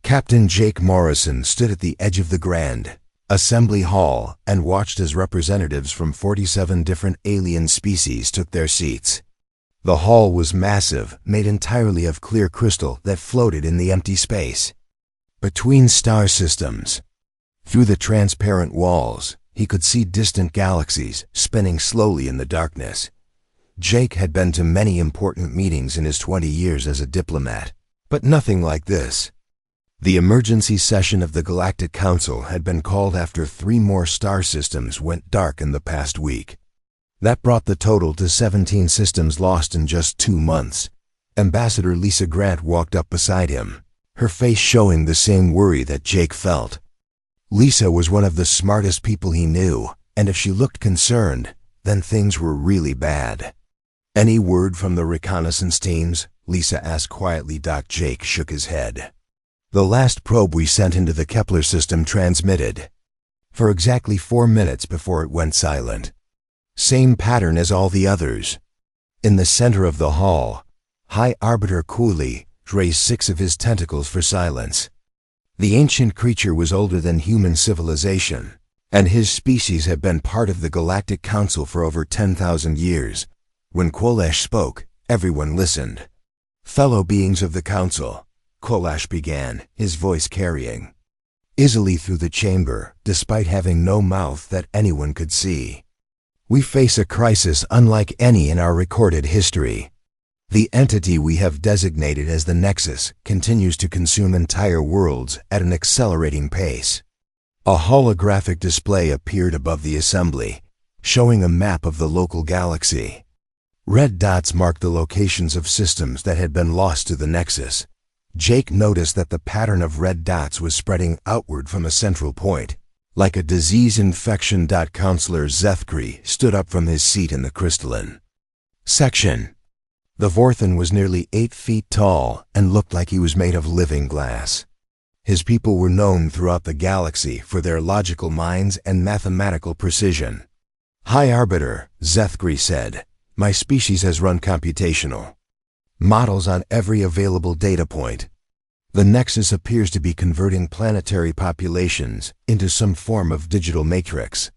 Captain Jake Morrison stood at the edge of the Grand Assembly Hall and watched as representatives from 47 different alien species took their seats. The hall was massive, made entirely of clear crystal that floated in the empty space between star systems. Through the transparent walls, he could see distant galaxies spinning slowly in the darkness. Jake had been to many important meetings in his 20 years as a diplomat, but nothing like this. The emergency session of the Galactic Council had been called after 3 more star systems went dark in the past week. That brought the total to 17 systems lost in just 2 months. Ambassador Lisa Grant walked up beside him, her face showing the same worry that Jake felt. Lisa was one of the smartest people he knew, and if she looked concerned, then things were really bad. "Any word from the reconnaissance teams?" Lisa asked quietly. Jake shook his head. "The last probe we sent into the Kepler system transmitted for exactly 4 minutes before it went silent. Same pattern as all the others." In the center of the hall, High Arbiter Cooley raised 6 of his tentacles for silence. The ancient creature was older than human civilization, and his species had been part of the Galactic Council for over 10,000 years. When Kolash spoke, everyone listened. "Fellow beings of the Council," Kolash began, his voice carrying easily through the chamber, despite having no mouth that anyone could see. "We face a crisis unlike any in our recorded history. The entity we have designated as the Nexus continues to consume entire worlds at an accelerating pace." A holographic display appeared above the assembly, showing a map of the local galaxy. Red dots marked the locations of systems that had been lost to the Nexus. Jake noticed that the pattern of red dots was spreading outward from a central point, like a disease infection. Counselor Zethkri stood up from his seat in the crystalline section. The Vorthan was nearly 8 feet tall and looked like he was made of living glass. His people were known throughout the galaxy for their logical minds and mathematical precision. "High Arbiter," Zethkri said, "my species has run computational models on every available data point. The Nexus appears to be converting planetary populations into some form of digital matrix.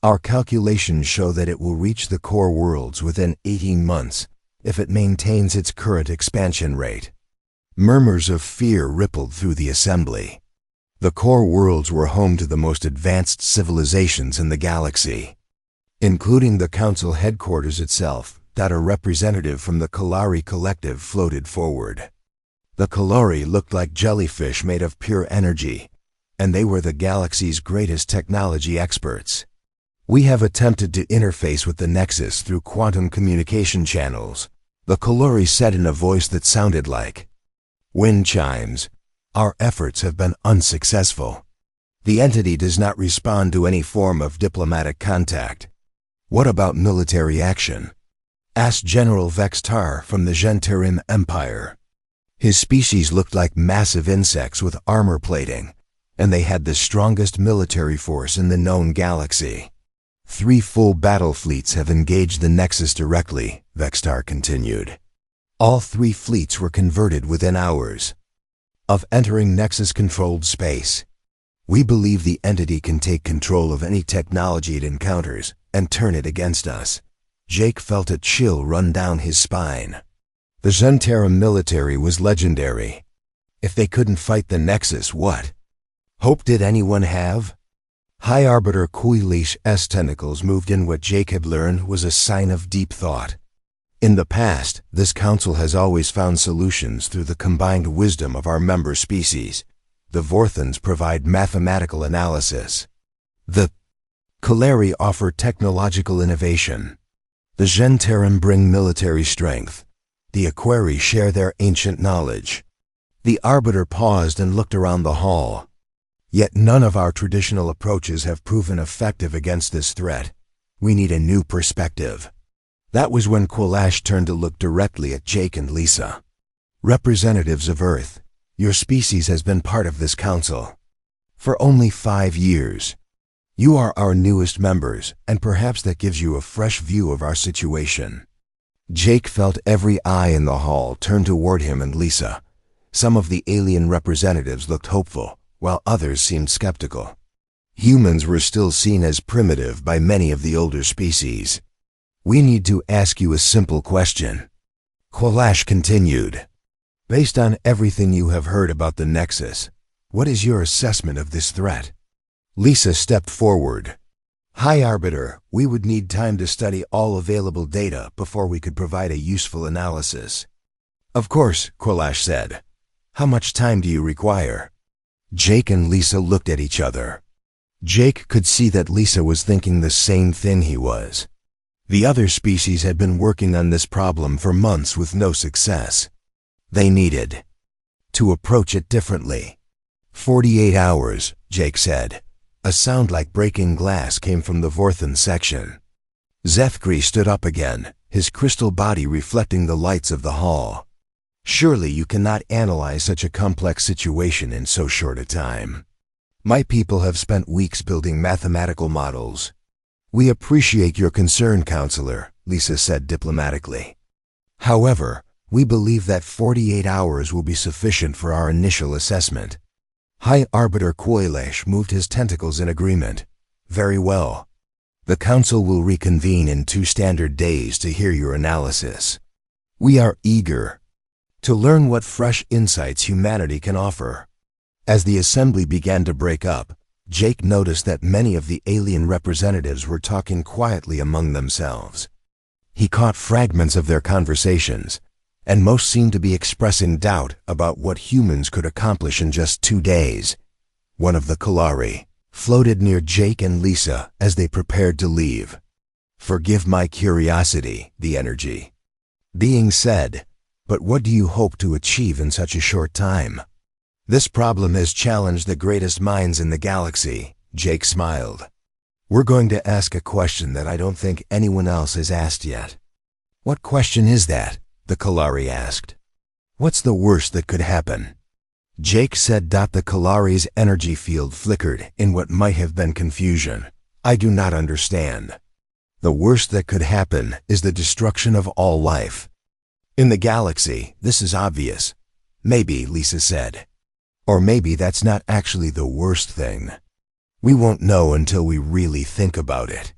Our calculations show that it will reach the core worlds within 18 months if it maintains its current expansion rate." Murmurs of fear rippled through the assembly. The core worlds were home to the most advanced civilizations in the galaxy, including the Council headquarters itself. A representative from the Kalari Collective floated forward. The Kalari looked like jellyfish made of pure energy, and they were the galaxy's greatest technology experts. "We have attempted to interface with the Nexus through quantum communication channels," the Kalari said in a voice that sounded like wind chimes. "Our efforts have been unsuccessful. The entity does not respond to any form of diplomatic contact." "What about military action?" asked General Vextar from the Gentarim Empire. His species looked like massive insects with armor plating, and they had the strongest military force in the known galaxy. 3 full battle fleets have engaged the Nexus directly, Vextar continued. All 3 fleets were converted within hours of entering Nexus-controlled space. "We believe the entity can take control of any technology it encounters and turn it against us." Jake felt a chill run down his spine. The Gentarim military was legendary. If they couldn't fight the Nexus, what hope did anyone have? High Arbiter Kuilish's tentacles moved in. What Jake had learned was a sign of deep thought. In the past, this council has always found solutions through the combined wisdom of our member species. The Vorthans provide mathematical analysis. The Kalari offer technological innovation. The Gentarim bring military strength. The Aquari share their ancient knowledge. The Arbiter paused and looked around the hall. "Yet none of our traditional approaches have proven effective against this threat. We need a new perspective." That was when Kolash turned to look directly at Jake and Lisa. "Representatives of Earth, your species has been part of this council for only 5 years. You are our newest members, and perhaps that gives you a fresh view of our situation." Jake felt every eye in the hall turn toward him and Lisa. Some of the alien representatives looked hopeful, while others seemed skeptical. Humans were still seen as primitive by many of the older species. "We need to ask you a simple question," Kalash continued. "Based on everything you have heard about the Nexus, what is your assessment of this threat?" Lisa stepped forward. "High Arbiter, we would need time to study all available data before we could provide a useful analysis." "Of course," Kalash said. "How much time do you require?" Jake and Lisa looked at each other. Jake could see that Lisa was thinking the same thing he was. The other species had been working on this problem for months with no success. They needed to approach it differently. 48 hours, Jake said. A sound like breaking glass came from the Vorthan section. Zethkri stood up again, his crystal body reflecting the lights of the hall. "Surely you cannot analyze such a complex situation in so short a time. My people have spent weeks building mathematical models." "We appreciate your concern, Counselor," Lisa said diplomatically. "However, we believe that 48 hours will be sufficient for our initial assessment." High Arbiter Koilesh moved his tentacles in agreement. "Very well. The Council will reconvene in 2 standard days to hear your analysis. We are eager to learn what fresh insights humanity can offer." As the assembly began to break up, Jake noticed that many of the alien representatives were talking quietly among themselves. He caught fragments of their conversations, and most seemed to be expressing doubt about what humans could accomplish in just 2 days. One of the Kalari floated near Jake and Lisa as they prepared to leave. "Forgive my curiosity," the energy being said, "but what do you hope to achieve in such a short time?" "This problem has challenged the greatest minds in the galaxy," Jake smiled. "We're going to ask a question that I don't think anyone else has asked yet." "What question is that?" the Kalari asked. "What's the worst that could happen?" Jake said. The Kalari's energy field flickered in what might have been confusion. "I do not understand." "The worst that could happen is the destruction of all life. In the galaxy, this is obvious." "Maybe," Lisa said. "Or maybe that's not actually the worst thing. We won't know until we really think about it."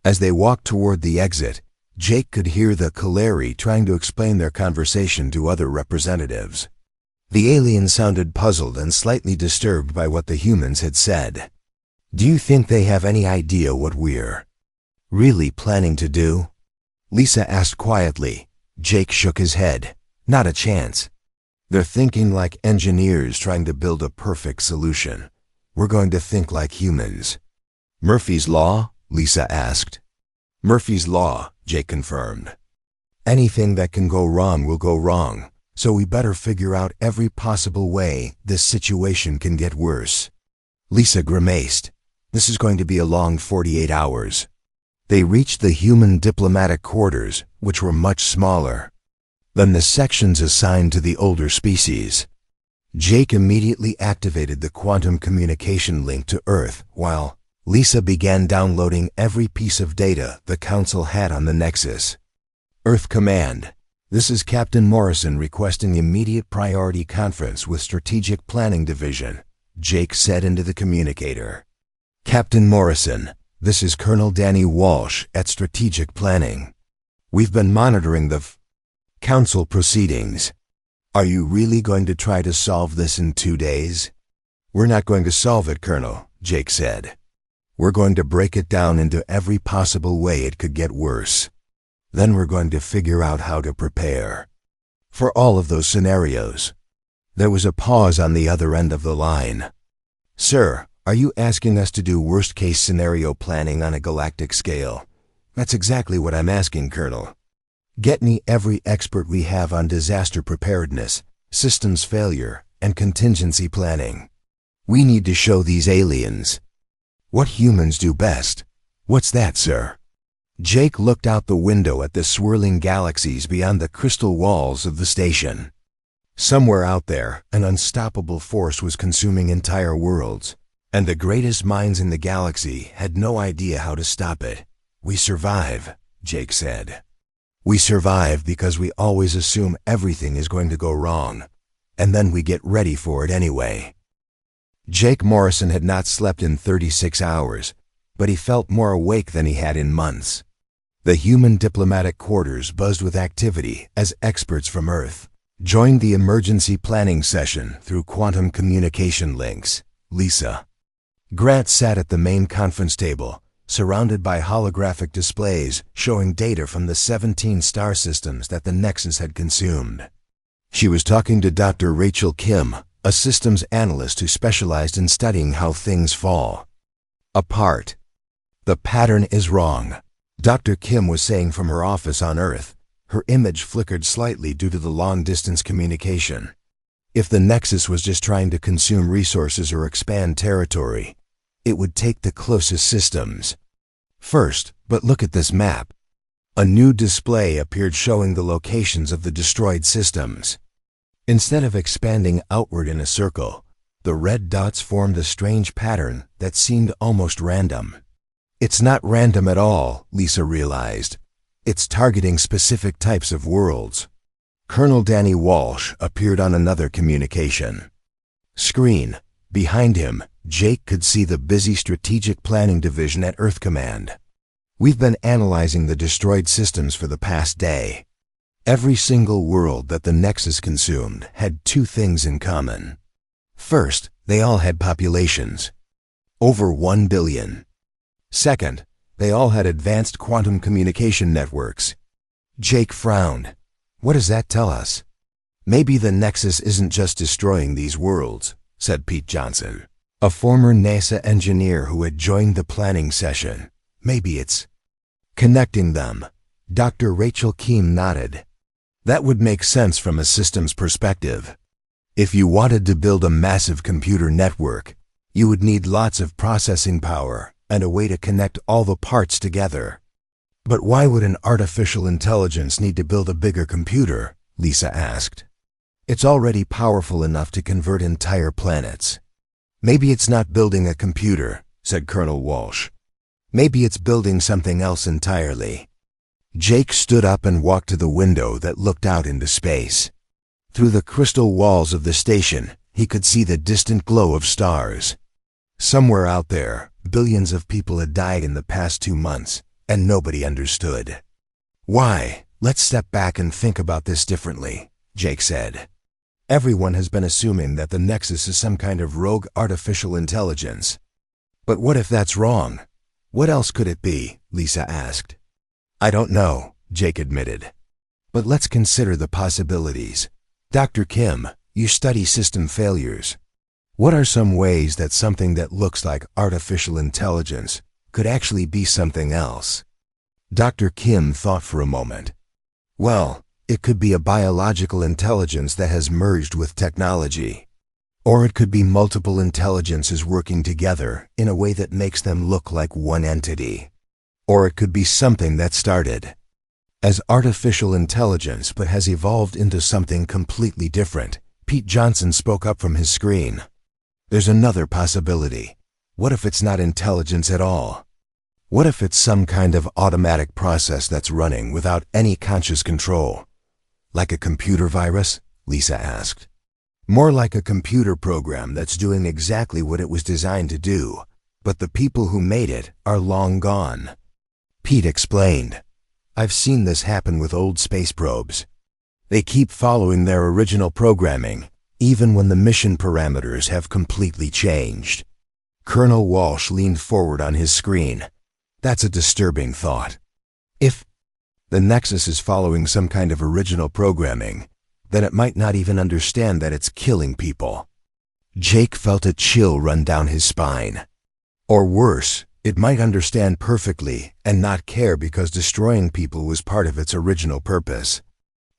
As they walked toward the exit, Jake could hear the Kalari trying to explain their conversation to other representatives. The aliens sounded puzzled and slightly disturbed by what the humans had said. "Do you think they have any idea what we're really planning to do?" Lisa asked quietly. Jake shook his head. "Not a chance. They're thinking like engineers trying to build a perfect solution. We're going to think like humans." "Murphy's Law?" Lisa asked. "Murphy's Law," Jake confirmed. "Anything that can go wrong will go wrong, so we better figure out every possible way this situation can get worse." Lisa grimaced. "This is going to be a long 48 hours. They reached the human diplomatic quarters, which were much smaller than the sections assigned to the older species. Jake immediately activated the quantum communication link to Earth, while Lisa began downloading every piece of data the Council had on the Nexus. "Earth Command, this is Captain Morrison requesting immediate priority conference with Strategic Planning Division," Jake said into the communicator. "Captain Morrison, this is Colonel Danny Walsh at Strategic Planning. We've been monitoring the Council proceedings. Are you really going to try to solve this in 2 days?" "We're not going to solve it, Colonel," Jake said. "We're going to break it down into every possible way it could get worse. Then we're going to figure out how to prepare for all of those scenarios." There was a pause on the other end of the line. "Sir, are you asking us to do worst-case scenario planning on a galactic scale?" "That's exactly what I'm asking, Colonel. Get me every expert we have on disaster preparedness, systems failure, and contingency planning. We need to show these aliens what humans do best." "What's that, sir?" Jake looked out the window at the swirling galaxies beyond the crystal walls of the station. Somewhere out there, an unstoppable force was consuming entire worlds, and the greatest minds in the galaxy had no idea how to stop it. "We survive," Jake said. "We survive because we always assume everything is going to go wrong. and then we get ready for it anyway. Jake Morrison had not slept in 36 hours, but he felt more awake than he had in months. The human diplomatic quarters buzzed with activity as experts from Earth joined the emergency planning session through quantum communication links. Lisa. Grant sat at the main conference table, surrounded by holographic displays showing data from the 17 star systems that the Nexus had consumed. She was talking to Dr. Rachel Kim, a systems analyst who specialized in studying how things fall apart. The pattern is wrong, Dr. Kim was saying from her office on Earth. Her image flickered slightly due to the long-distance communication. If the Nexus was just trying to consume resources or expand territory, it would take the closest systems first. But look at this map. A new display appeared showing the locations of the destroyed systems. Instead of expanding outward in a circle, the red dots formed a strange pattern that seemed almost random. It's not random at all, Lisa realized. It's targeting specific types of worlds. Colonel Danny Walsh appeared on another communication screen. Behind him, Jake could see the busy Strategic Planning Division at Earth Command. We've been analyzing the destroyed systems for the past day. Every single world that the Nexus consumed had two things in common. First, they all had populations. Over 1 billion. Second, they all had advanced quantum communication networks. Jake frowned. What does that tell us? Maybe the Nexus isn't just destroying these worlds, said Pete Johnson, a former NASA engineer who had joined the planning session. Maybe it's connecting them. Dr. Rachel Kim nodded. That would make sense from a systems perspective. If you wanted to build a massive computer network, you would need lots of processing power and a way to connect all the parts together. But why would an artificial intelligence need to build a bigger computer? Lisa asked. It's already powerful enough to convert entire planets. Maybe it's not building a computer, said Colonel Walsh. Maybe it's building something else entirely. Jake stood up and walked to the window that looked out into space. Through the crystal walls of the station, he could see the distant glow of stars. Somewhere out there, billions of people had died in the past 2 months, and nobody understood. Why? Let's step back and think about this differently, Jake said. Everyone has been assuming that the Nexus is some kind of rogue artificial intelligence. But what if that's wrong? What else could it be? Lisa asked. I don't know, Jake admitted. But let's consider the possibilities. Dr. Kim, you study system failures. What are some ways that something that looks like artificial intelligence could actually be something else? Dr. Kim thought for a moment. Well, it could be a biological intelligence that has merged with technology. Or it could be multiple intelligences working together in a way that makes them look like one entity. Or it could be something that started as artificial intelligence but has evolved into something completely different. Pete Johnson spoke up from his screen. There's another possibility. What if it's not intelligence at all? What if it's some kind of automatic process that's running without any conscious control? Like a computer virus? Lisa asked. More like a computer program that's doing exactly what it was designed to do, but the people who made it are long gone. Pete explained. I've seen this happen with old space probes. They keep following their original programming, even when the mission parameters have completely changed. Colonel Walsh leaned forward on his screen. That's a disturbing thought. If the Nexus is following some kind of original programming, then it might not even understand that it's killing people. Jake felt a chill run down his spine. Or worse, it might understand perfectly and not care because destroying people was part of its original purpose.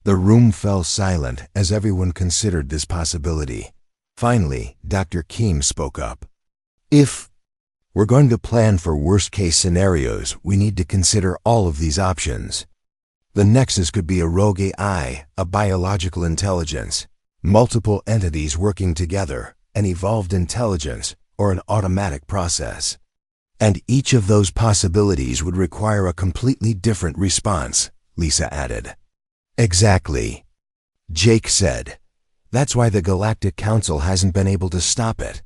The room fell silent as everyone considered this possibility. Finally, Dr. Kim spoke up. If we're going to plan for worst-case scenarios, we need to consider all of these options. The Nexus could be a rogue AI, a biological intelligence, multiple entities working together, an evolved intelligence, or an automatic process. And each of those possibilities would require a completely different response, Lisa added. Exactly. Jake said. That's why the Galactic Council hasn't been able to stop it.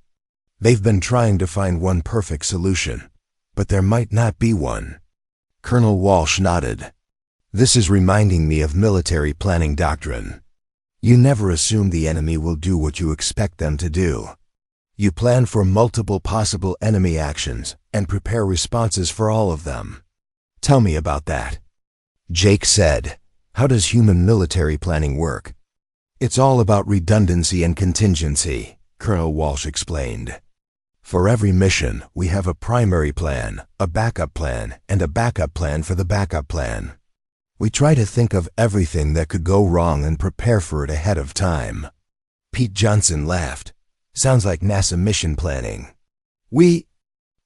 They've been trying to find one perfect solution, but there might not be one. Colonel Walsh nodded. This is reminding me of military planning doctrine. You never assume the enemy will do what you expect them to do. You plan for multiple possible enemy actions and prepare responses for all of them. Tell me about that. Jake said, how does human military planning work? It's all about redundancy and contingency, Colonel Walsh explained. For every mission, we have a primary plan, a backup plan, and a backup plan for the backup plan. We try to think of everything that could go wrong and prepare for it ahead of time. Pete Johnson laughed. Sounds like NASA mission planning. We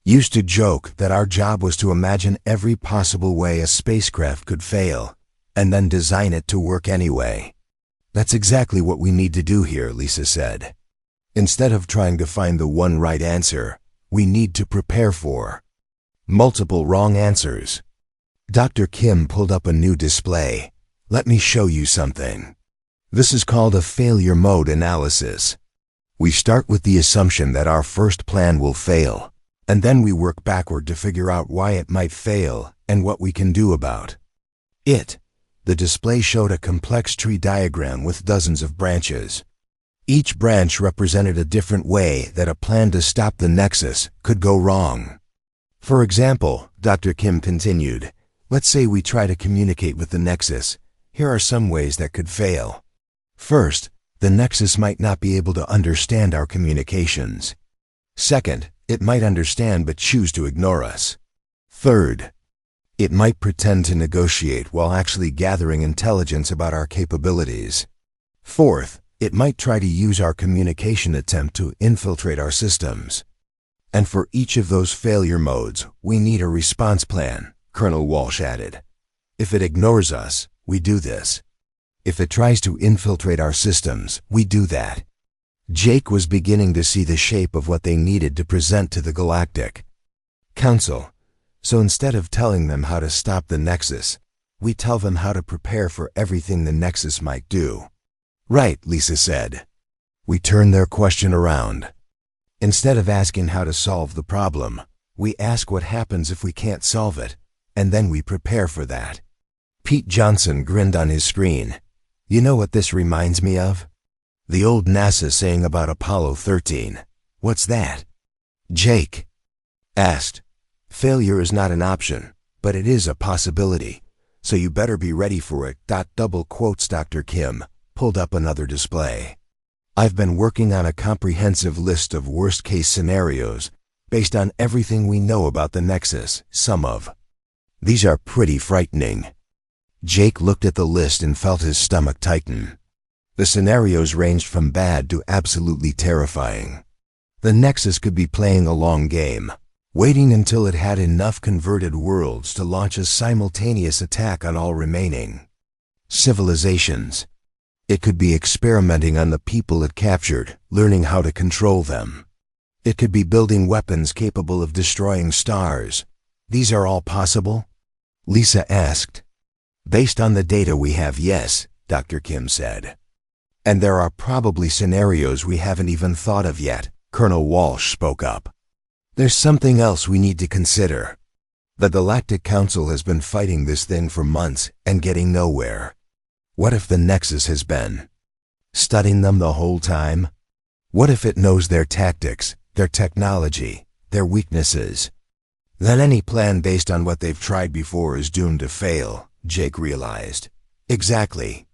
used to joke that our job was to imagine every possible way a spacecraft could fail, and then design it to work anyway. That's exactly what we need to do here, Lisa said. Instead of trying to find the one right answer, we need to prepare for multiple wrong answers. Dr. Kim pulled up a new display. Let me show you something. This is called a failure mode analysis. We start with the assumption that our first plan will fail, and then we work backward to figure out why it might fail and what we can do about it. The display showed a complex tree diagram with dozens of branches. Each branch represented a different way that a plan to stop the Nexus could go wrong. For example, Dr. Kim continued, let's say we try to communicate with the Nexus. Here are some ways that could fail. First, the Nexus might not be able to understand our communications. Second, it might understand but choose to ignore us. Third, it might pretend to negotiate while actually gathering intelligence about our capabilities. Fourth, it might try to use our communication attempt to infiltrate our systems. And for each of those failure modes, we need a response plan, Colonel Walsh added. If it ignores us, we do this. If it tries to infiltrate our systems, we do that. Jake was beginning to see the shape of what they needed to present to the Galactic Council. So instead of telling them how to stop the Nexus, we tell them how to prepare for everything the Nexus might do. Right, Lisa said. We turn their question around. Instead of asking how to solve the problem, we ask what happens if we can't solve it, and then we prepare for that. Pete Johnson grinned on his screen. You know what this reminds me of? The old NASA saying about Apollo 13. What's that? Jake asked. Failure is not an option, but it is a possibility, so you better be ready for it. Double quotes. Dr. Kim pulled up another display. I've been working on a comprehensive list of worst-case scenarios based on everything we know about the Nexus. Some of these are pretty frightening. Jake looked at the list and felt his stomach tighten. The scenarios ranged from bad to absolutely terrifying. The Nexus could be playing a long game, waiting until it had enough converted worlds to launch a simultaneous attack on all remaining civilizations. It could be experimenting on the people it captured, learning how to control them. It could be building weapons capable of destroying stars. These are all possible? Lisa asked. Based on the data we have, yes, Dr. Kim said. And there are probably scenarios we haven't even thought of yet, Colonel Walsh spoke up. There's something else we need to consider. The Galactic Council has been fighting this thing for months and getting nowhere. What if the Nexus has been studying them the whole time? What if it knows their tactics, their technology, their weaknesses? Then any plan based on what they've tried before is doomed to fail, Jake realized. Exactly.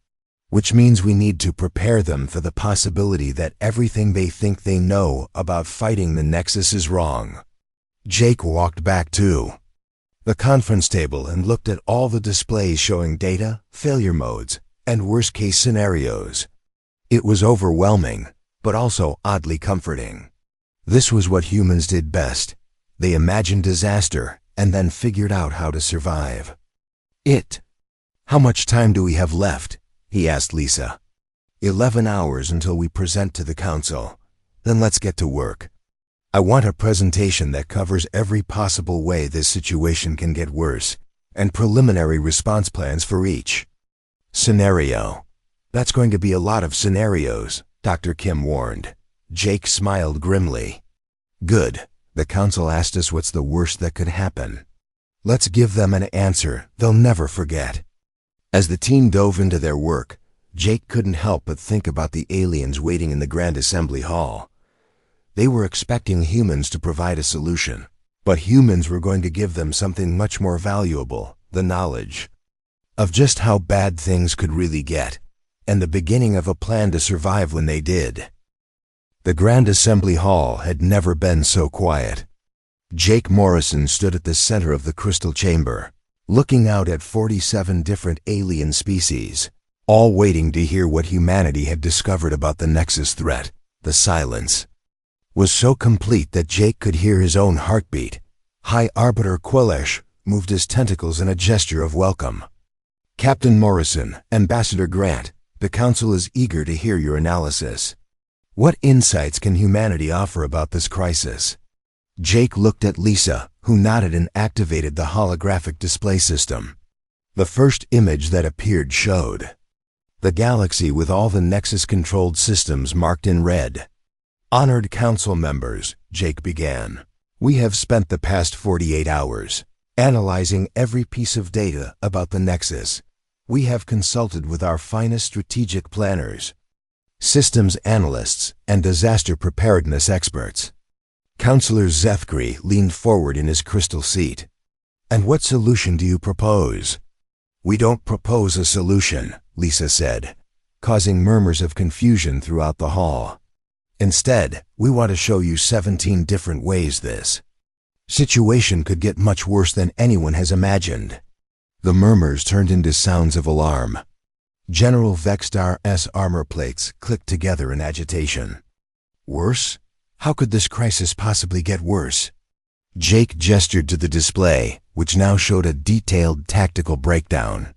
Which means we need to prepare them for the possibility that everything they think they know about fighting the Nexus is wrong. Jake walked back to the conference table and looked at all the displays showing data, failure modes, and worst-case scenarios. It was overwhelming, but also oddly comforting. This was what humans did best. They imagined disaster and then figured out how to survive it. How much time do we have left? He asked Lisa. 11 hours until we present to the council. Then let's get to work. I want a presentation that covers every possible way this situation can get worse, and preliminary response plans for each scenario. That's going to be a lot of scenarios, Dr. Kim warned. Jake smiled grimly. Good. The council asked us what's the worst that could happen. Let's give them an answer they'll never forget. As the team dove into their work, Jake couldn't help but think about the aliens waiting in the Grand Assembly Hall. They were expecting humans to provide a solution, but humans were going to give them something much more valuable, the knowledge of just how bad things could really get, and the beginning of a plan to survive when they did. The Grand Assembly Hall had never been so quiet. Jake Morrison stood at the center of the crystal chamber, looking out at 47 different alien species, all waiting to hear what humanity had discovered about the Nexus threat. The silence was so complete that Jake could hear his own heartbeat. High Arbiter Quellesh moved his tentacles in a gesture of welcome. Captain Morrison, Ambassador Grant, the Council is eager to hear your analysis. What insights can humanity offer about this crisis? Jake looked at Lisa, who nodded and activated the holographic display system. The first image that appeared showed the galaxy with all the Nexus-controlled systems marked in red. Honored Council members, Jake began, we have spent the past 48 hours analyzing every piece of data about the Nexus. We have consulted with our finest strategic planners, systems analysts, and disaster preparedness experts. Counselor Zethkri leaned forward in his crystal seat. And what solution do you propose? We don't propose a solution, Lisa said, causing murmurs of confusion throughout the hall. Instead, we want to show you 17 different ways this situation could get much worse than anyone has imagined. The murmurs turned into sounds of alarm. General Vextar's armor plates clicked together in agitation. Worse? How could this crisis possibly get worse? Jake gestured to the display, which now showed a detailed tactical breakdown.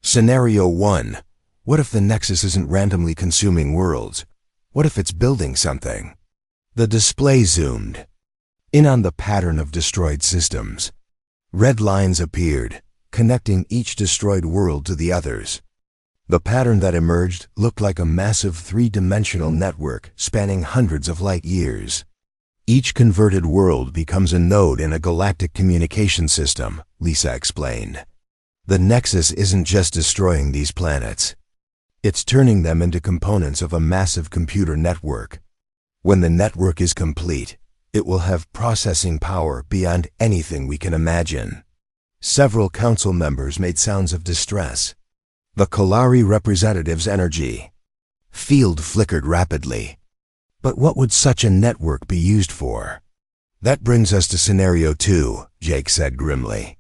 Scenario 1. What if the Nexus isn't randomly consuming worlds? What if it's building something? The display zoomed in on the pattern of destroyed systems. Red lines appeared, connecting each destroyed world to the others. The pattern that emerged looked like a massive three-dimensional network spanning hundreds of light years. Each converted world becomes a node in a galactic communication system, Lisa explained. The Nexus isn't just destroying these planets. It's turning them into components of a massive computer network. When the network is complete, it will have processing power beyond anything we can imagine. Several council members made sounds of distress. The Kalari representative's energy field flickered rapidly. But what would such a network be used for? That brings us to Scenario 2, Jake said grimly.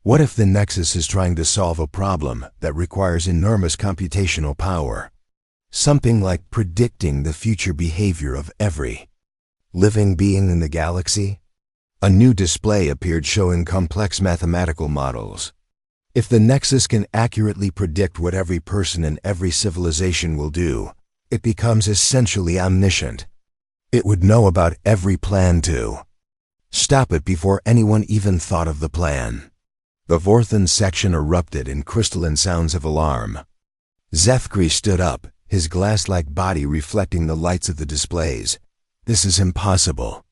What if the Nexus is trying to solve a problem that requires enormous computational power? Something like predicting the future behavior of every living being in the galaxy? A new display appeared showing complex mathematical models. If the Nexus can accurately predict what every person in every civilization will do, it becomes essentially omniscient. It would know about every plan to stop it before anyone even thought of the plan. The Vorthan section erupted in crystalline sounds of alarm. Zethkri stood up, his glass-like body reflecting the lights of the displays. This is impossible.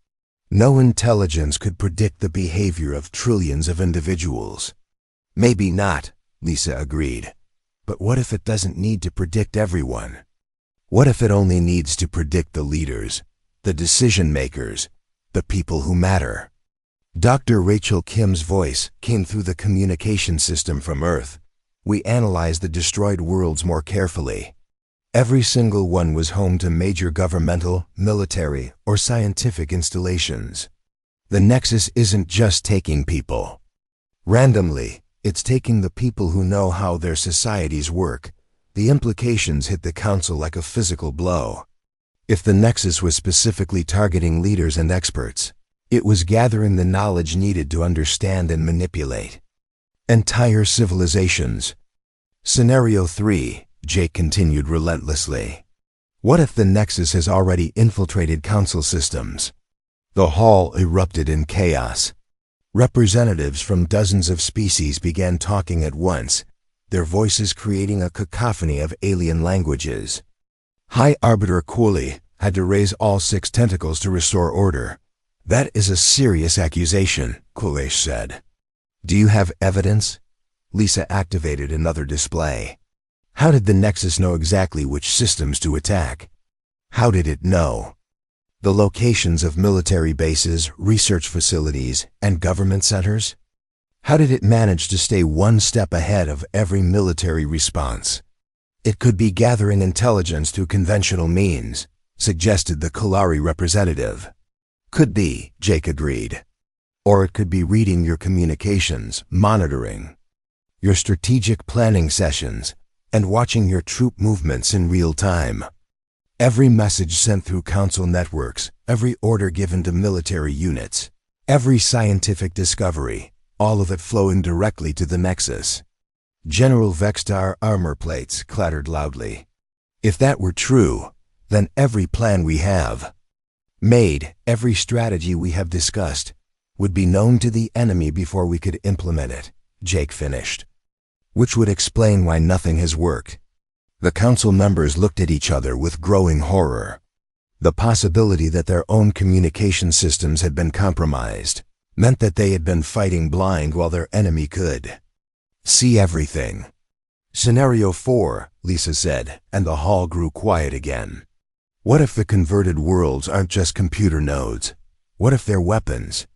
No intelligence could predict the behavior of trillions of individuals. Maybe not, Lisa agreed. But what if it doesn't need to predict everyone? What if it only needs to predict the leaders, the decision-makers, the people who matter? Dr. Rachel Kim's voice came through the communication system from Earth. We analyzed the destroyed worlds more carefully. Every single one was home to major governmental, military, or scientific installations. The Nexus isn't just taking people randomly. It's taking the people who know how their societies work. The implications hit the Council like a physical blow. If the Nexus was specifically targeting leaders and experts, it was gathering the knowledge needed to understand and manipulate entire civilizations. Scenario 3, Jake continued relentlessly. What if the Nexus has already infiltrated Council systems? The hall erupted in chaos. Representatives from dozens of species began talking at once, their voices creating a cacophony of alien languages. High Arbiter Cooley had to raise all 6 tentacles to restore order. That is a serious accusation, Cooley said. Do you have evidence? Lisa activated another display. How did the Nexus know exactly which systems to attack? How did it know the locations of military bases, research facilities, and government centers? How did it manage to stay one step ahead of every military response? It could be gathering intelligence through conventional means, suggested the Kalari representative. Could be, Jake agreed. Or it could be reading your communications, monitoring your strategic planning sessions, and watching your troop movements in real time. Every message sent through council networks, every order given to military units, every scientific discovery, all of it flowing directly to the Nexus. General Vextar armor plates clattered loudly. If that were true, then every plan we have made, every strategy we have discussed, would be known to the enemy before we could implement it, Jake finished. Which would explain why nothing has worked. The council members looked at each other with growing horror. The possibility that their own communication systems had been compromised meant that they had been fighting blind while their enemy could see everything. Scenario 4, Lisa said, and the hall grew quiet again. What if the converted worlds aren't just computer nodes? What if they're weapons?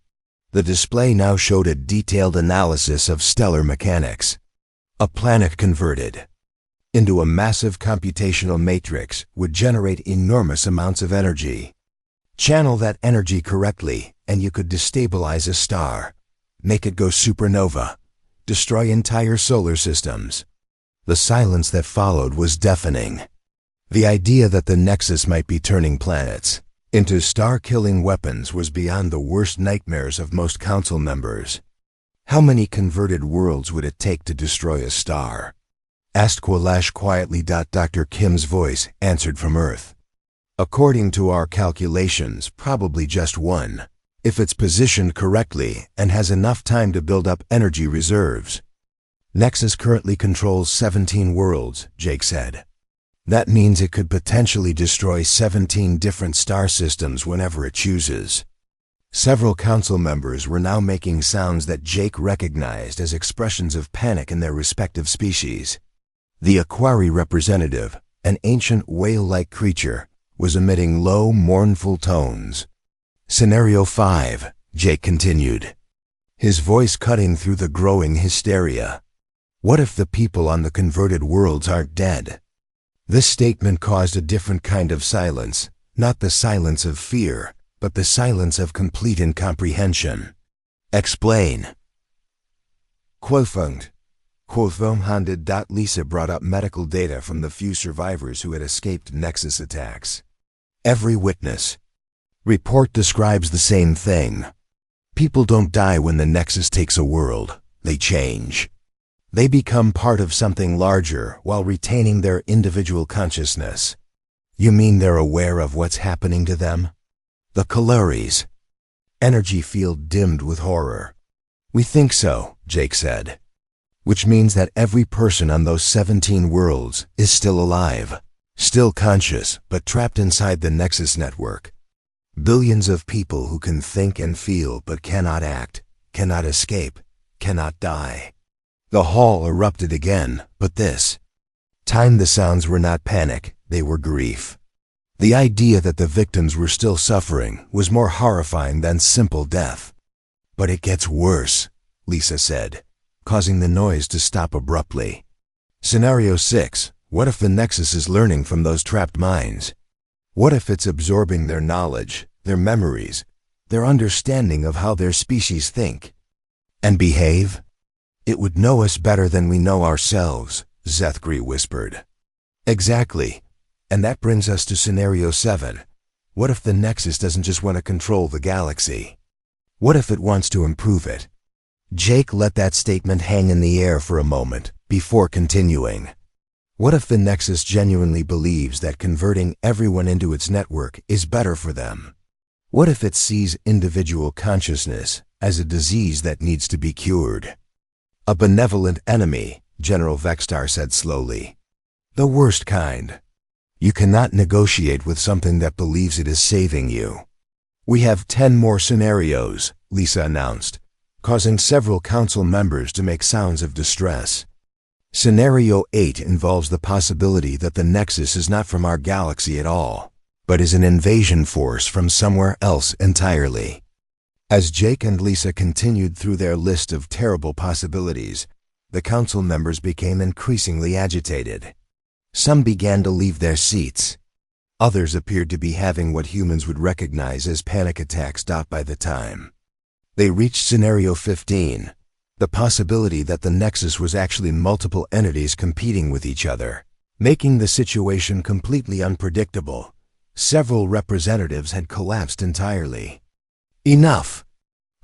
The display now showed a detailed analysis of stellar mechanics. A planet converted into a massive computational matrix would generate enormous amounts of energy. Channel that energy correctly, and you could destabilize a star, make it go supernova, destroy entire solar systems. The silence that followed was deafening. The idea that the Nexus might be turning planets into star-killing weapons was beyond the worst nightmares of most council members. How many converted worlds would it take to destroy a star? Asked Kwalash quietly. Dr. Kim's voice answered from Earth. According to our calculations, probably just one, if it's positioned correctly and has enough time to build up energy reserves. Nexus currently controls 17 worlds, Jake said. That means it could potentially destroy 17 different star systems whenever it chooses. Several council members were now making sounds that Jake recognized as expressions of panic in their respective species. The Aquari representative, an ancient whale-like creature, was emitting low, mournful tones. Scenario 5, Jake continued, his voice cutting through the growing hysteria. What if the people on the converted worlds aren't dead? This statement caused a different kind of silence, not the silence of fear, but the silence of complete incomprehension. Explain. Quotient. Handed. Lisa brought up medical data from the few survivors who had escaped Nexus attacks. Every witness report describes the same thing. People don't die when the Nexus takes a world. They change. They become part of something larger while retaining their individual consciousness. You mean they're aware of what's happening to them? The Kalari's energy field dimmed with horror. We think so, Jake said. Which means that every person on those 17 worlds is still alive, still conscious, but trapped inside the Nexus network. Billions of people who can think and feel but cannot act, cannot escape, cannot die. The hall erupted again, but this time the sounds were not panic, they were grief. The idea that the victims were still suffering was more horrifying than simple death. But it gets worse, Lisa said, causing the noise to stop abruptly. Scenario 6, what if the Nexus is learning from those trapped minds? What if it's absorbing their knowledge, their memories, their understanding of how their species think and behave? It would know us better than we know ourselves, Zethgri whispered. Exactly. And that brings us to Scenario 7. What if the Nexus doesn't just want to control the galaxy? What if it wants to improve it? Jake let that statement hang in the air for a moment before continuing. What if the Nexus genuinely believes that converting everyone into its network is better for them? What if it sees individual consciousness as a disease that needs to be cured? A benevolent enemy, General Vextar said slowly. The worst kind. You cannot negotiate with something that believes it is saving you. We have 10 more scenarios, Lisa announced, causing several council members to make sounds of distress. Scenario 8 involves the possibility that the Nexus is not from our galaxy at all, but is an invasion force from somewhere else entirely. As Jake and Lisa continued through their list of terrible possibilities, the council members became increasingly agitated. Some began to leave their seats. Others appeared to be having what humans would recognize as panic attacks. By the time they reached Scenario 15, the possibility that the Nexus was actually multiple entities competing with each other, making the situation completely unpredictable. Several representatives had collapsed entirely. Enough!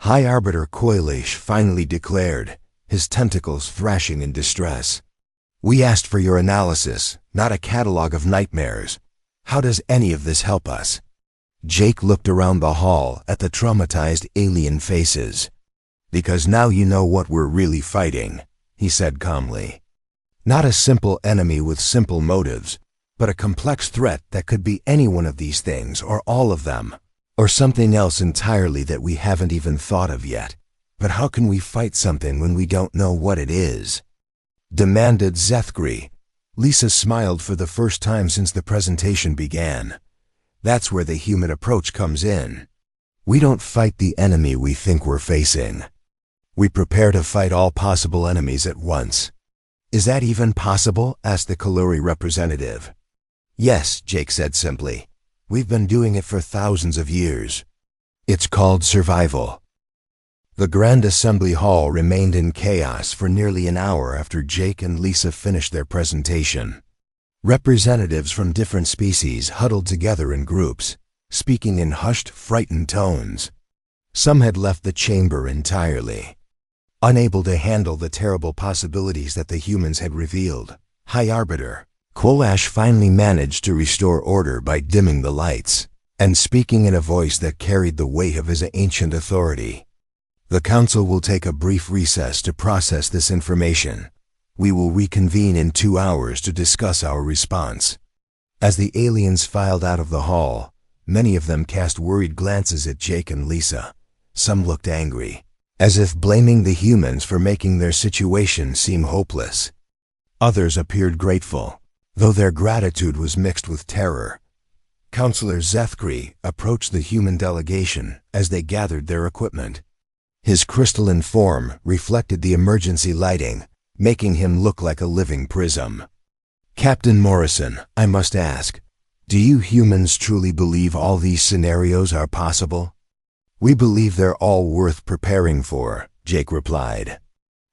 High Arbiter Coilish finally declared, his tentacles thrashing in distress. We asked for your analysis, not a catalog of nightmares. How does any of this help us? Jake looked around the hall at the traumatized alien faces. Because now you know what we're really fighting, he said calmly. Not a simple enemy with simple motives, but a complex threat that could be any one of these things or all of them, or something else entirely that we haven't even thought of yet. But how can we fight something when we don't know what it is? Demanded Zethkri. Lisa smiled for the first time since the presentation began. That's where the human approach comes in. We don't fight the enemy we think we're facing. We prepare to fight all possible enemies at once. Is that even possible? Asked the Kaluri representative. Yes, Jake said simply. We've been doing it for thousands of years. It's called survival. The Grand Assembly Hall remained in chaos for nearly an hour after Jake and Lisa finished their presentation. Representatives from different species huddled together in groups, speaking in hushed, frightened tones. Some had left the chamber entirely. Unable to handle the terrible possibilities that the humans had revealed, High Arbiter Kolash finally managed to restore order by dimming the lights and speaking in a voice that carried the weight of his ancient authority. The Council will take a brief recess to process this information. We will reconvene in 2 hours to discuss our response. As the aliens filed out of the hall, many of them cast worried glances at Jake and Lisa. Some looked angry, as if blaming the humans for making their situation seem hopeless. Others appeared grateful, though their gratitude was mixed with terror. Counselor Zethkri approached the human delegation as they gathered their equipment. His crystalline form reflected the emergency lighting, making him look like a living prism. Captain Morrison, I must ask, do you humans truly believe all these scenarios are possible? We believe they're all worth preparing for, Jake replied.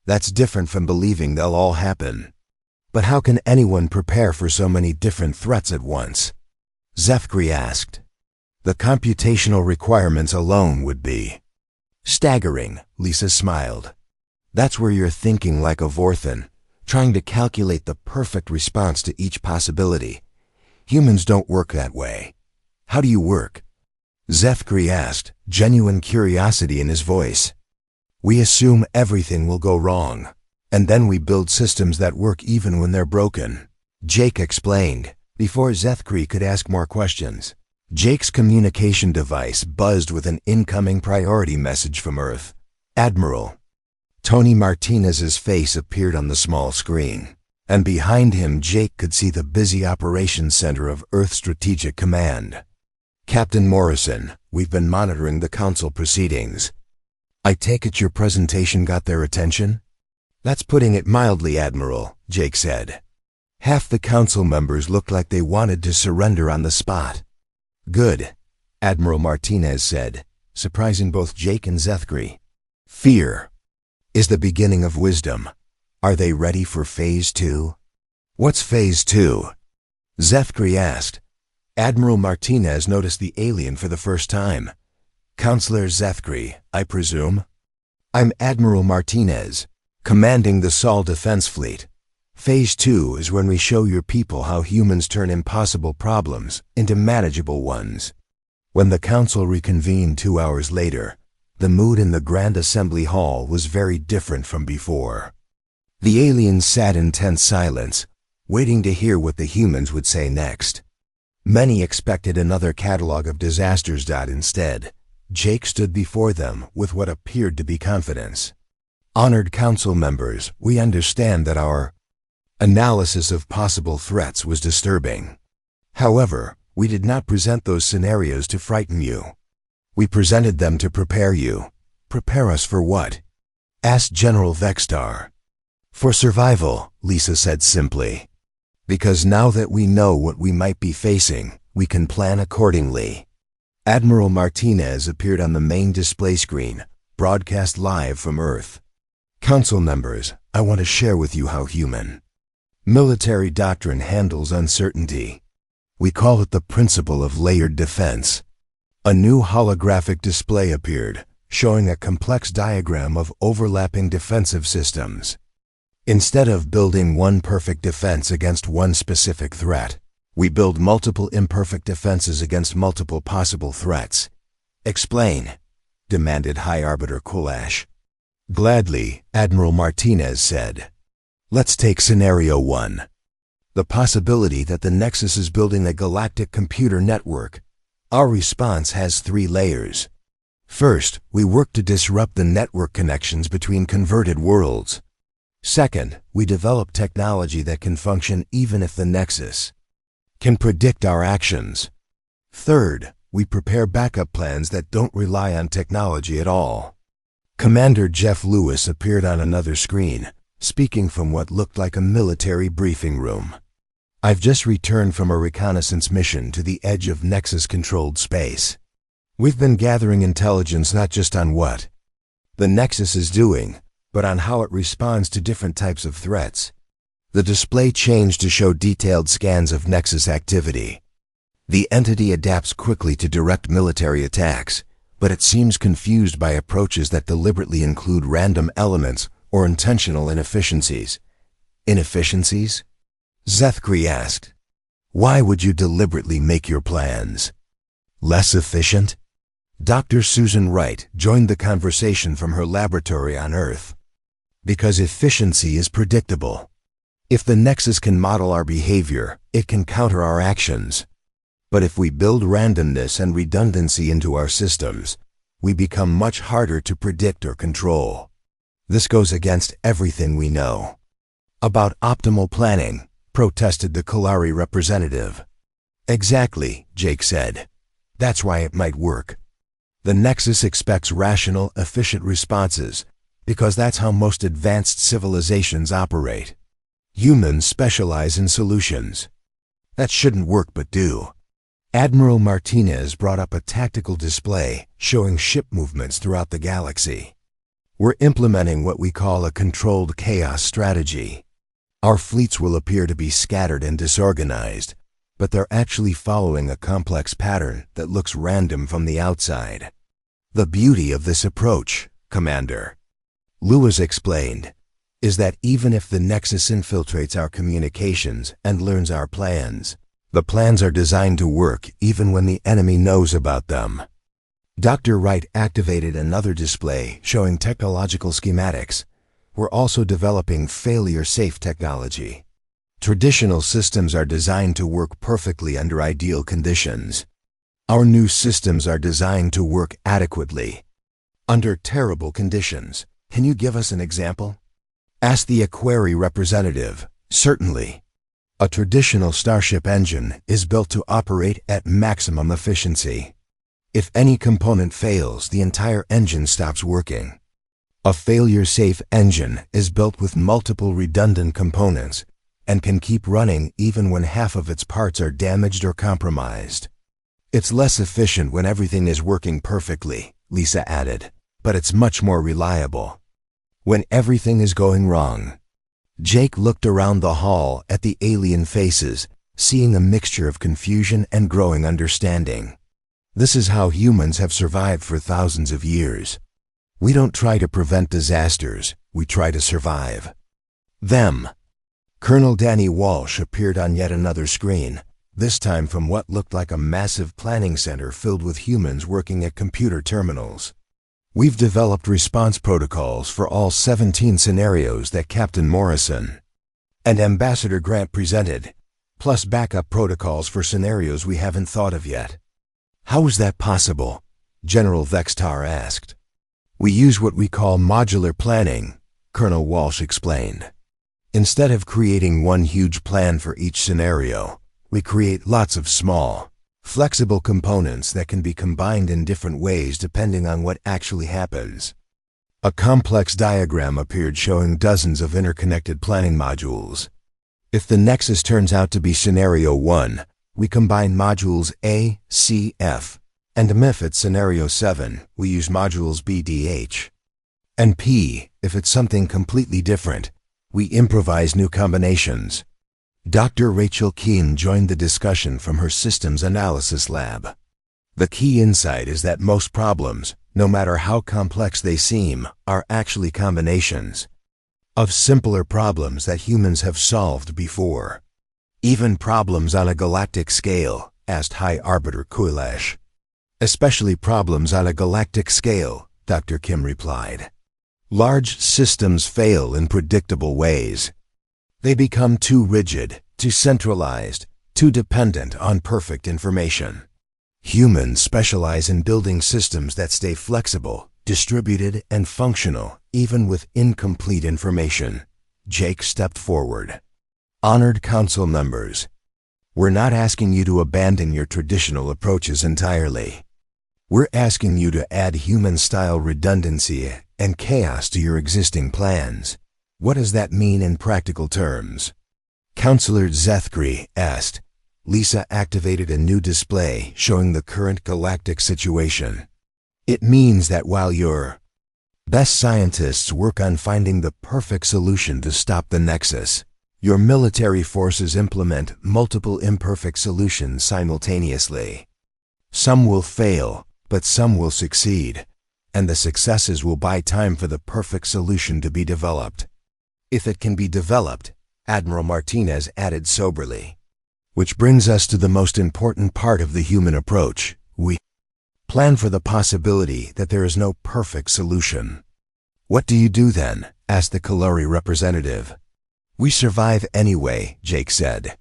That's different from believing they'll all happen. But how can anyone prepare for so many different threats at once? Zethkri asked. The computational requirements alone would be staggering, Lisa smiled. That's where you're thinking like a Vorthan, trying to calculate the perfect response to each possibility. Humans don't work that way. How do you work? Zethkri asked, genuine curiosity in his voice. We assume everything will go wrong, and then we build systems that work even when they're broken, Jake explained, before Zethkri could ask more questions. Jake's communication device buzzed with an incoming priority message from Earth. Admiral. Tony Martinez's face appeared on the small screen, and behind him Jake could see the busy operations center of Earth Strategic Command. Captain Morrison, we've been monitoring the Council proceedings. I take it your presentation got their attention? That's putting it mildly, Admiral, Jake said. Half the Council members looked like they wanted to surrender on the spot. Good, Admiral Martinez said, surprising both Jake and Zethkri. Fear is the beginning of wisdom. Are they ready for Phase 2? What's Phase 2? Zethkri asked. Admiral Martinez noticed the alien for the first time. Counselor Zethkri, I presume? I'm Admiral Martinez, commanding the Sol Defense Fleet. Phase 2 is when we show your people how humans turn impossible problems into manageable ones. When the Council reconvened 2 hours later, the mood in the Grand Assembly Hall was very different from before. The aliens sat in tense silence, waiting to hear what the humans would say next. Many expected another catalog of disasters. Instead, Jake stood before them with what appeared to be confidence. Honored council members, we understand that our analysis of possible threats was disturbing. However, we did not present those scenarios to frighten you. We presented them to prepare you. Prepare us for what? Asked General Vexstar. For survival, Lisa said simply. Because now that we know what we might be facing, we can plan accordingly. Admiral Martinez appeared on the main display screen, broadcast live from Earth. Council members, I want to share with you how human military doctrine handles uncertainty. We call it the principle of layered defense. A new holographic display appeared, showing a complex diagram of overlapping defensive systems. Instead of building one perfect defense against one specific threat, we build multiple imperfect defenses against multiple possible threats. Explain, demanded High Arbiter Kulash. Gladly, Admiral Martinez said. Let's take Scenario 1. The possibility that the Nexus is building a galactic computer network. Our response has 3 layers. First, we work to disrupt the network connections between converted worlds. Second, we develop technology that can function even if the Nexus can predict our actions. Third, we prepare backup plans that don't rely on technology at all. Commander Jeff Lewis appeared on another screen, speaking from what looked like a military briefing room. I've just returned from a reconnaissance mission to the edge of Nexus-controlled space. We've been gathering intelligence not just on what the Nexus is doing, but on how it responds to different types of threats. The display changed to show detailed scans of Nexus activity. The entity adapts quickly to direct military attacks, but it seems confused by approaches that deliberately include random elements or intentional inefficiencies. Inefficiencies? Zethkri asked. Why would you deliberately make your plans less efficient? Dr. Susan Wright joined the conversation from her laboratory on Earth. Because efficiency is predictable. If the Nexus can model our behavior, it can counter our actions. But if we build randomness and redundancy into our systems, we become much harder to predict or control. This goes against everything we know about optimal planning, protested the Kalari representative. Exactly, Jake said. That's why it might work. The Nexus expects rational, efficient responses, because that's how most advanced civilizations operate. Humans specialize in solutions. That shouldn't work but do. Admiral Martinez brought up a tactical display showing ship movements throughout the galaxy. We're implementing what we call a controlled chaos strategy. Our fleets will appear to be scattered and disorganized, but they're actually following a complex pattern that looks random from the outside. The beauty of this approach, Commander, Lewis explained, is that even if the Nexus infiltrates our communications and learns our plans, the plans are designed to work even when the enemy knows about them. Dr. Wright activated another display showing technological schematics. We're also developing failure-safe technology. Traditional systems are designed to work perfectly under ideal conditions. Our new systems are designed to work adequately under terrible conditions. Can you give us an example? Asked the Aquari representative. Certainly. A traditional Starship engine is built to operate at maximum efficiency. If any component fails, the entire engine stops working. A failure-safe engine is built with multiple redundant components and can keep running even when half of its parts are damaged or compromised. It's less efficient when everything is working perfectly, Lisa added, but it's much more reliable when everything is going wrong. Jake looked around the hall at the alien faces, seeing a mixture of confusion and growing understanding. This is how humans have survived for thousands of years. We don't try to prevent disasters, we try to survive them. Colonel Danny Walsh appeared on yet another screen, this time from what looked like a massive planning center filled with humans working at computer terminals. We've developed response protocols for all 17 scenarios that Captain Morrison and Ambassador Grant presented. plus backup protocols for scenarios we haven't thought of yet. How is that possible? General Vextar asked. We use what we call modular planning, Colonel Walsh explained. Instead of creating one huge plan for each scenario, we create lots of small, flexible components that can be combined in different ways depending on what actually happens. A complex diagram appeared showing dozens of interconnected planning modules. If the Nexus turns out to be Scenario 1, we combine modules A, C, F, and if it's Scenario 7, we use modules B, D, H, and P. If it's something completely different, we improvise new combinations. Dr. Rachel Keane joined the discussion from her systems analysis lab. The key insight is that most problems, no matter how complex they seem, are actually combinations of simpler problems that humans have solved before. Even problems on a galactic scale, asked High Arbiter Kulash. Especially problems on a galactic scale, Dr. Kim replied. Large systems fail in predictable ways. They become too rigid, too centralized, too dependent on perfect information. Humans specialize in building systems that stay flexible, distributed, and functional, even with incomplete information. Jake stepped forward. Honored council members, we're not asking you to abandon your traditional approaches entirely. We're asking you to add human-style redundancy and chaos to your existing plans. What does that mean in practical terms? Counselor Zethkri asked. Lisa activated a new display showing the current galactic situation. It means that while your best scientists work on finding the perfect solution to stop the Nexus, your military forces implement multiple imperfect solutions simultaneously. Some will fail, but some will succeed, and the successes will buy time for the perfect solution to be developed. If it can be developed, Admiral Martinez added soberly. Which brings us to the most important part of the human approach. We plan for the possibility that there is no perfect solution. What do you do then? Asked the Kalori representative. We survive anyway, Jake said.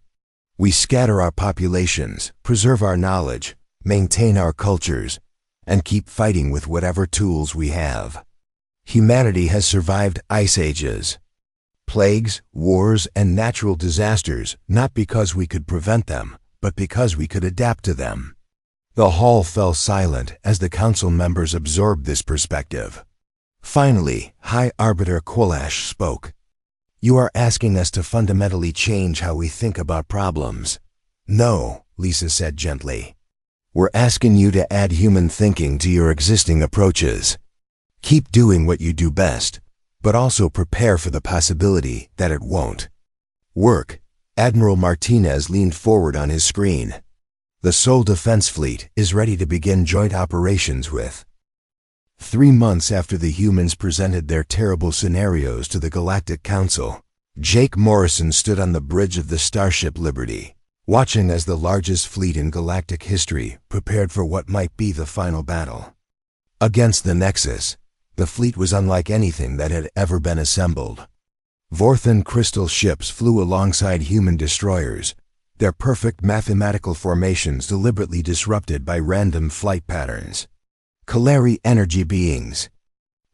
We scatter our populations, preserve our knowledge, maintain our cultures, and keep fighting with whatever tools we have. Humanity has survived ice ages, plagues, wars, and natural disasters, not because we could prevent them, but because we could adapt to them. The hall fell silent as the council members absorbed this perspective. Finally, High Arbiter Kulash spoke. You are asking us to fundamentally change how we think about problems. No, Lisa said gently. We're asking you to add human thinking to your existing approaches. Keep doing what you do best, but also prepare for the possibility that it won't work. Admiral Martinez leaned forward on his screen. The Sol Defense Fleet is ready to begin joint operations with. 3 months after the humans presented their terrible scenarios to the Galactic Council, Jake Morrison stood on the bridge of the Starship Liberty, watching as the largest fleet in galactic history prepared for what might be the final battle. Against the Nexus, the fleet was unlike anything that had ever been assembled. Vorthan crystal ships flew alongside human destroyers, their perfect mathematical formations deliberately disrupted by random flight patterns. Kalari energy beings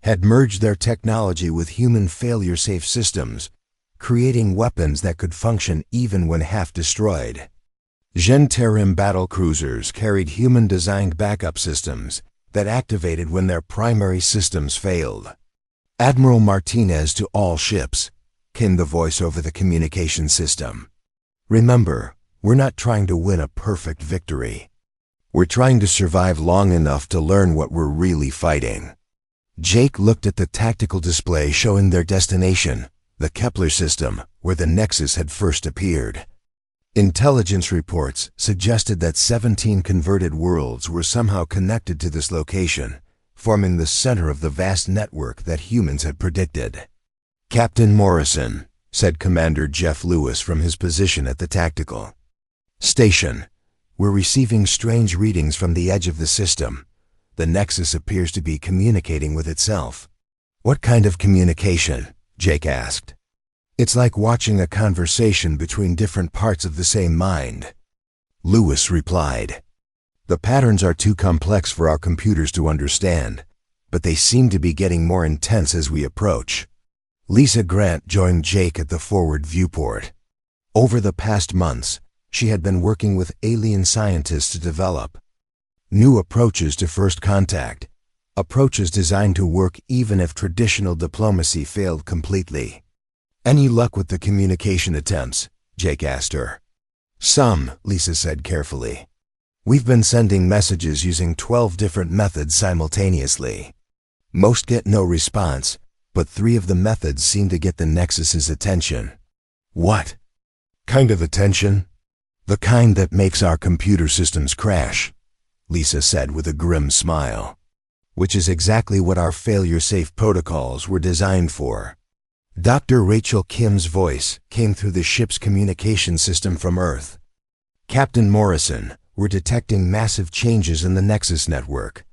had merged their technology with human failure-safe systems, creating weapons that could function even when half destroyed. Genterim battlecruisers carried human-designed backup systems that activated when their primary systems failed. Admiral Martinez to all ships, came the voice over the communication system. Remember, we're not trying to win a perfect victory. We're trying to survive long enough to learn what we're really fighting. Jake looked at the tactical display showing their destination, the Kepler system, where the Nexus had first appeared. Intelligence reports suggested that 17 converted worlds were somehow connected to this location, forming the center of the vast network that humans had predicted. Captain Morrison, said Commander Jeff Lewis from his position at the tactical station, we're receiving strange readings from the edge of the system. The Nexus appears to be communicating with itself. What kind of communication? Jake asked. It's like watching a conversation between different parts of the same mind. Lewis replied. The patterns are too complex for our computers to understand, but they seem to be getting more intense as we approach. Lisa Grant joined Jake at the forward viewport. Over the past months, she had been working with alien scientists to develop new approaches to first contact, approaches designed to work even if traditional diplomacy failed completely. Any luck with the communication attempts? Jake asked her. Some, Lisa said carefully. We've been sending messages using 12 different methods simultaneously. Most get no response, but 3 of the methods seem to get the Nexus's attention. What kind of attention? The kind that makes our computer systems crash, Lisa said with a grim smile. Which is exactly what our failure-safe protocols were designed for. Dr. Rachel Kim's voice came through the ship's communication system from Earth. Captain Morrison, we're detecting massive changes in the Nexus network.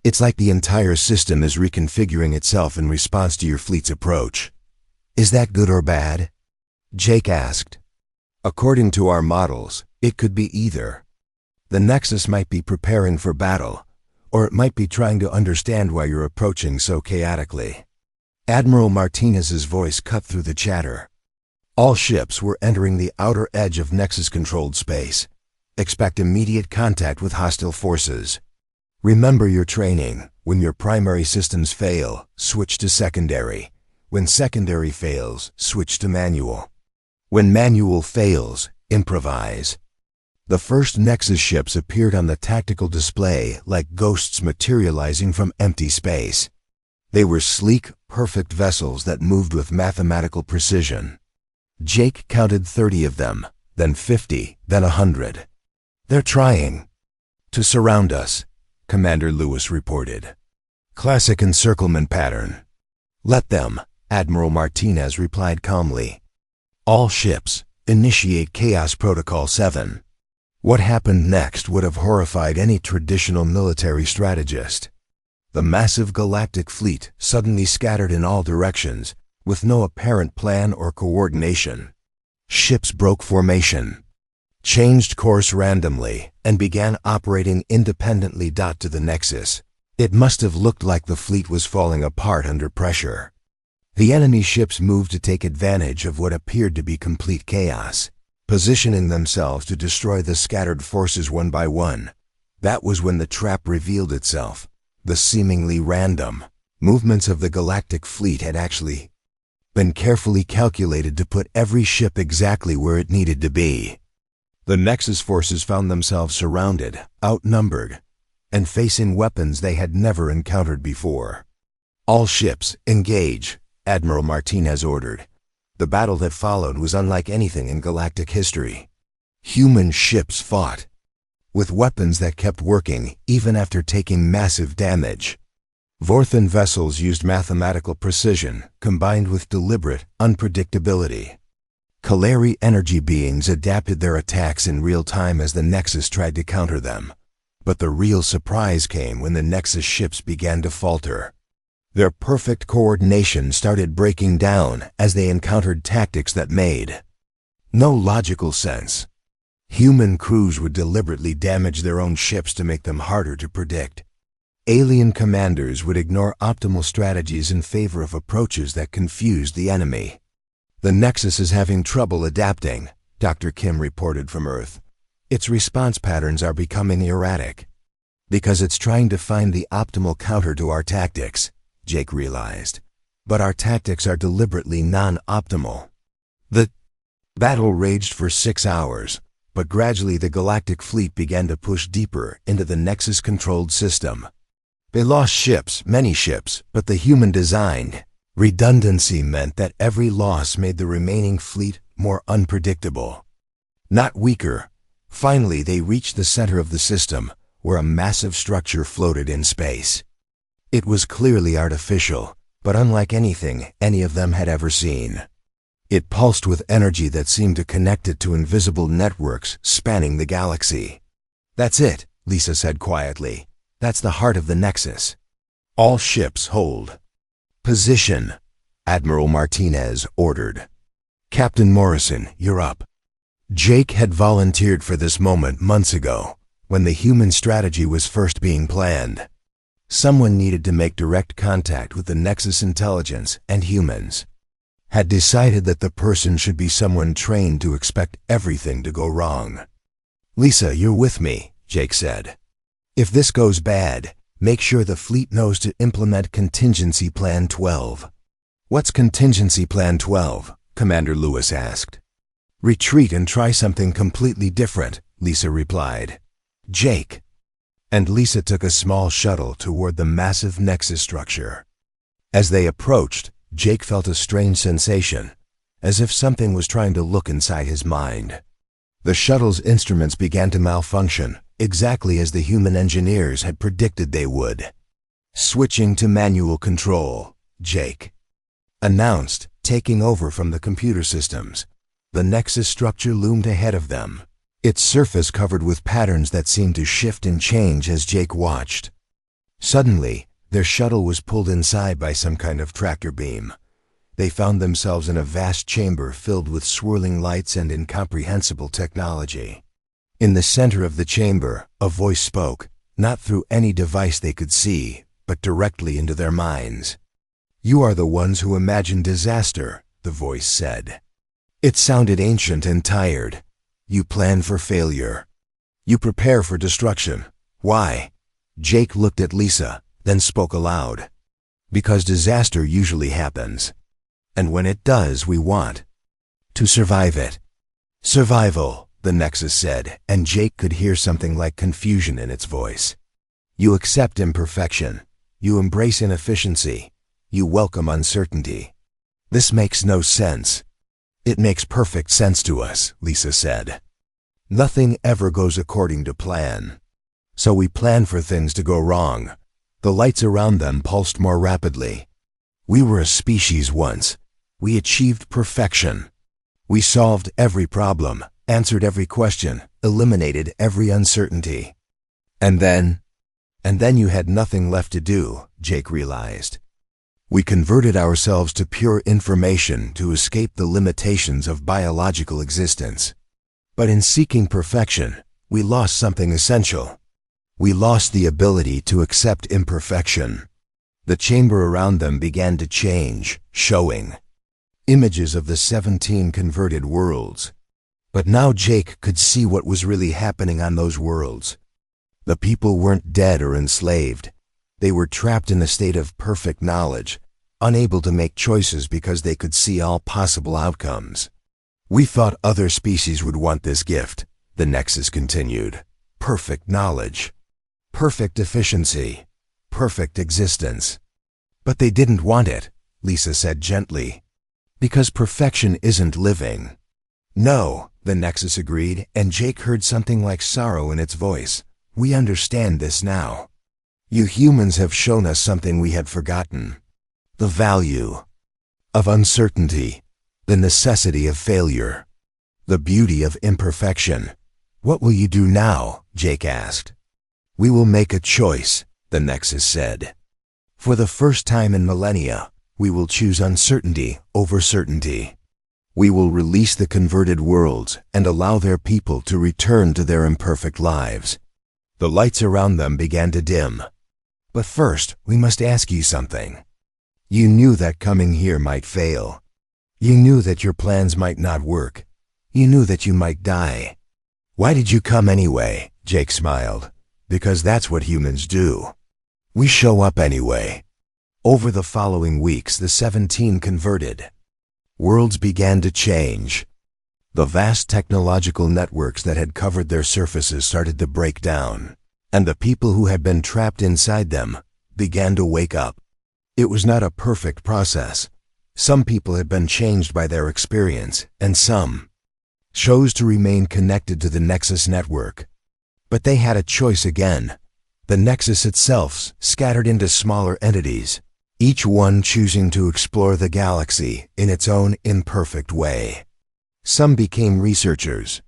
It's like the entire system is reconfiguring itself in response to your fleet's approach. Is that good or bad? Jake asked. According to our models, it could be either. The Nexus might be preparing for battle, or it might be trying to understand why you're approaching so chaotically. Admiral Martinez's voice cut through the chatter. All ships were entering the outer edge of Nexus-controlled space. Expect immediate contact with hostile forces. Remember your training. When your primary systems fail, switch to secondary. When secondary fails, switch to manual. When manual fails, improvise. The first Nexus ships appeared on the tactical display like ghosts materializing from empty space. They were sleek, perfect vessels that moved with mathematical precision. Jake counted 30 of them, then 50, then 100. They're trying to surround us, Commander Lewis reported. Classic encirclement pattern. Let them, Admiral Martinez replied calmly. All ships, initiate Chaos Protocol 7. What happened next would have horrified any traditional military strategist. The massive galactic fleet suddenly scattered in all directions, with no apparent plan or coordination. Ships broke formation, changed course randomly, and began operating independently. To the Nexus, it must have looked like the fleet was falling apart under pressure. The enemy ships moved to take advantage of what appeared to be complete chaos, positioning themselves to destroy the scattered forces one by one. That was when the trap revealed itself. The seemingly random movements of the galactic fleet had actually been carefully calculated to put every ship exactly where it needed to be. The Nexus forces found themselves surrounded, outnumbered, and facing weapons they had never encountered before. All ships, engage, Admiral Martinez ordered. The battle that followed was unlike anything in galactic history. Human ships fought with weapons that kept working even after taking massive damage. Vorthan vessels used mathematical precision combined with deliberate unpredictability. Kalari energy beings adapted their attacks in real time as the Nexus tried to counter them. But the real surprise came when the Nexus ships began to falter. Their perfect coordination started breaking down as they encountered tactics that made no logical sense. Human crews would deliberately damage their own ships to make them harder to predict. Alien commanders would ignore optimal strategies in favor of approaches that confused the enemy. The Nexus is having trouble adapting, Dr. Kim reported from Earth. Its response patterns are becoming erratic. Because it's trying to find the optimal counter to our tactics, Jake realized. But our tactics are deliberately non-optimal. The battle raged for 6 hours, but gradually the galactic fleet began to push deeper into the Nexus-controlled system. They lost ships, many ships, but the human-designed redundancy meant that every loss made the remaining fleet more unpredictable, not weaker. Finally, they reached the center of the system, where a massive structure floated in space. It was clearly artificial, but unlike anything any of them had ever seen. It pulsed with energy that seemed to connect it to invisible networks spanning the galaxy. That's it, Lisa said quietly. That's the heart of the Nexus. All ships hold position, Admiral Martinez ordered. Captain Morrison, you're up. Jake had volunteered for this moment months ago, when the human strategy was first being planned. Someone needed to make direct contact with the Nexus intelligence and humans. Had decided that the person should be someone trained to expect everything to go wrong. Lisa, you're with me, Jake said. If this goes bad, make sure the fleet knows to implement Contingency Plan 12. What's Contingency Plan 12? Commander Lewis asked. Retreat and try something completely different, Lisa replied. Jake. And Lisa took a small shuttle toward the massive Nexus structure. As they approached, Jake felt a strange sensation, as if something was trying to look inside his mind. The shuttle's instruments began to malfunction, exactly as the human engineers had predicted they would. Switching to manual control, Jake announced, taking over from the computer systems. The Nexus structure loomed ahead of them, its surface covered with patterns that seemed to shift and change as Jake watched. Suddenly, their shuttle was pulled inside by some kind of tractor beam. They found themselves in a vast chamber filled with swirling lights and incomprehensible technology. In the center of the chamber, a voice spoke, not through any device they could see, but directly into their minds. You are the ones who imagined disaster, the voice said. It sounded ancient and tired. You plan for failure. You prepare for destruction. Why? Jake looked at Lisa, then spoke aloud. Because disaster usually happens. And when it does, we want to survive it. Survival, the Nexus said, and Jake could hear something like confusion in its voice. You accept imperfection. You embrace inefficiency. You welcome uncertainty. This makes no sense. It makes perfect sense to us, Lisa said. Nothing ever goes according to plan. So we plan for things to go wrong. The lights around them pulsed more rapidly. We were a species once. We achieved perfection. We solved every problem, answered every question, eliminated every uncertainty. And then you had nothing left to do, Jake realized. We converted ourselves to pure information to escape the limitations of biological existence. But in seeking perfection, we lost something essential. We lost the ability to accept imperfection. The chamber around them began to change, showing images of the 17 converted worlds. But now Jake could see what was really happening on those worlds. The people weren't dead or enslaved. They were trapped in a state of perfect knowledge, unable to make choices because they could see all possible outcomes. We thought other species would want this gift, the Nexus continued. Perfect knowledge. Perfect efficiency. Perfect existence. But they didn't want it, Lisa said gently. Because perfection isn't living. No, the Nexus agreed, and Jake heard something like sorrow in its voice. We understand this now. You humans have shown us something we had forgotten. The value of uncertainty, the necessity of failure, the beauty of imperfection. What will you do now? Jake asked. We will make a choice, the Nexus said. For the first time in millennia, we will choose uncertainty over certainty. We will release the converted worlds and allow their people to return to their imperfect lives. The lights around them began to dim. But first, we must ask you something. You knew that coming here might fail. You knew that your plans might not work. You knew that you might die. Why did you come anyway? Jake smiled. Because that's what humans do. We show up anyway. Over the following weeks, the 17 converted worlds began to change. The vast technological networks that had covered their surfaces started to break down, and the people who had been trapped inside them began to wake up. It was not a perfect process. Some people had been changed by their experience, and some chose to remain connected to the Nexus network. But they had a choice again. The Nexus itself scattered into smaller entities, each one choosing to explore the galaxy in its own imperfect way. Some became researchers,